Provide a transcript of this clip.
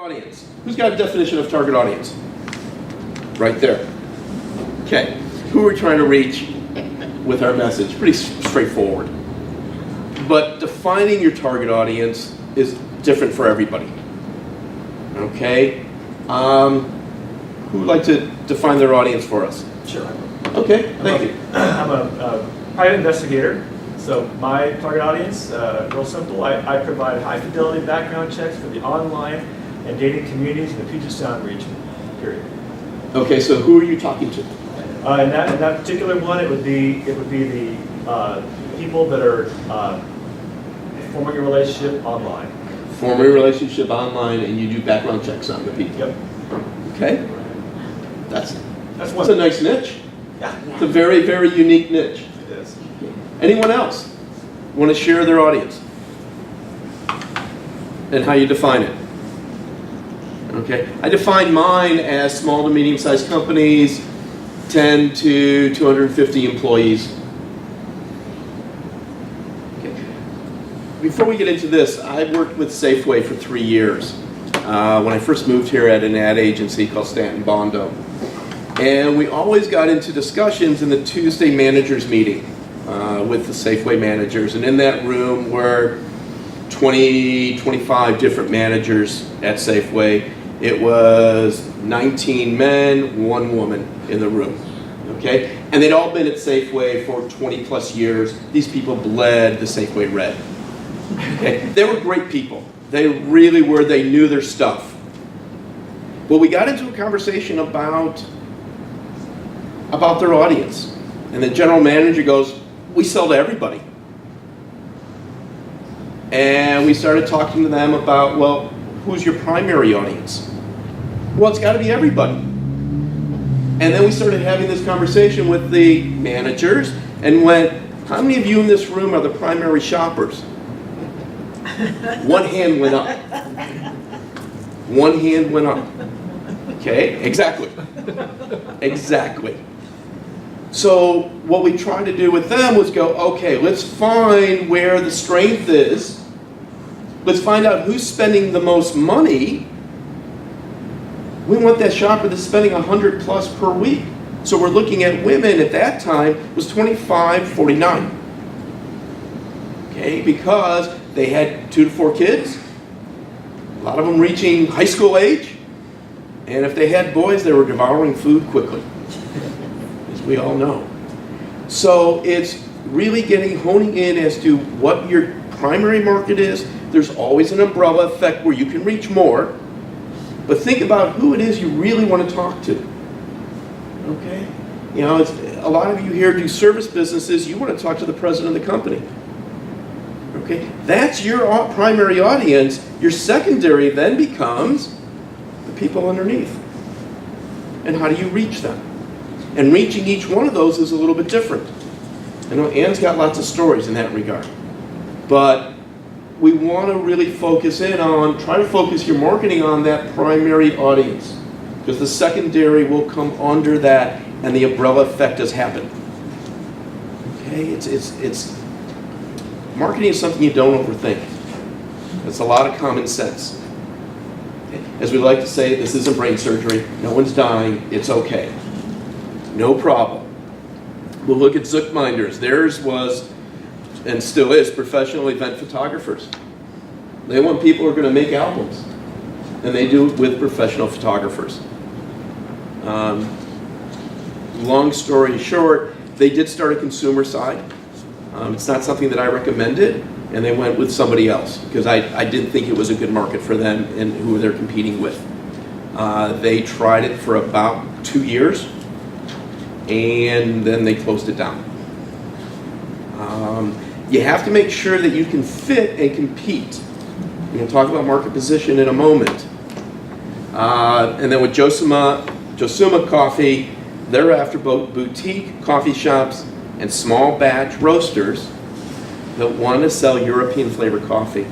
audience. Who's got a definition of target audience? Right there. Okay. Who are we trying to reach with our message? Pretty straightforward. But defining your target audience is different for everybody. Okay. Who would like to define their audience for us? Sure. Okay. Thank you. I'm a private investigator. So my target audience, real simple, I provide high fidelity background checks for the online and dating communities in the Puget Sound region, period. Okay, so who are you talking to? In that particular one, it would be the people that are forming a relationship online. Forming a relationship online, and you do background checks on the people. Yep. Okay. That's one. a nice niche. Yeah. It's a very, very unique niche. It is. Anyone else want to share their audience and how you define it? Okay, I define mine as small to medium-sized companies, 10 to 250 employees. Okay. Before we get into this, I worked with Safeway for 3 years. When I first moved here at an ad agency called Stanton Bondo. And we always got into discussions in the Tuesday managers meeting with the Safeway managers. And in that room were 20, 25 different managers at Safeway. It was 19 men, 1 woman in the room. Okay? And they'd all been at Safeway for 20 plus years. These people bled the Safeway red. Okay? They were great people. They really were. They knew their stuff. But we got into a conversation about their audience. And the general manager goes, "We sell to everybody." And we started talking to them about, well, who's your primary audience? Well, it's got to be everybody. And then we started having this conversation with the managers and went, how many of you in this room are the primary shoppers? One hand went up. One hand went up. Okay, exactly. Exactly. So what we tried to do with them was go, okay, let's find where the strength is. Let's find out who's spending the most money. We want that shopper that's spending 100 plus per week. So we're looking at women at that time was 25, 49. Okay, because they had 2 to 4 kids, a lot of them reaching high school age, and if they had boys, they were devouring food quickly, as we all know. So it's really honing in as to what your primary market is. There's always an umbrella effect where you can reach more, but think about who it is you really want to talk to. Okay? You know, a lot of you here do service businesses, you want to talk to the president of the company. Okay? That's your primary audience. Your secondary then becomes the people underneath. And how do you reach them? And reaching each one of those is a little bit different. I know Ann's got lots of stories in that regard. But we want to really focus in on, try to focus your marketing on that primary audience. Because the secondary will come under that and the umbrella effect does happen. Okay, it's marketing is something you don't overthink. It's a lot of common sense. As we like to say, this isn't brain surgery. No one's dying. It's okay. No problem. We'll look at Zuckminders. Theirs was, and still is, professional event photographers. They want people who are going to make albums. And they do it with professional photographers. Long story short, they did start a consumer side. It's not something that I recommended, and they went with somebody else because I didn't think it was a good market for them and who they're competing with. They tried it for about 2 years, and then they closed it down. You have to make sure that you can fit and compete. We'll talk about market position in a moment. And then with Josuma Coffee, they're after both boutique coffee shops and small batch roasters that want to sell European flavored coffee.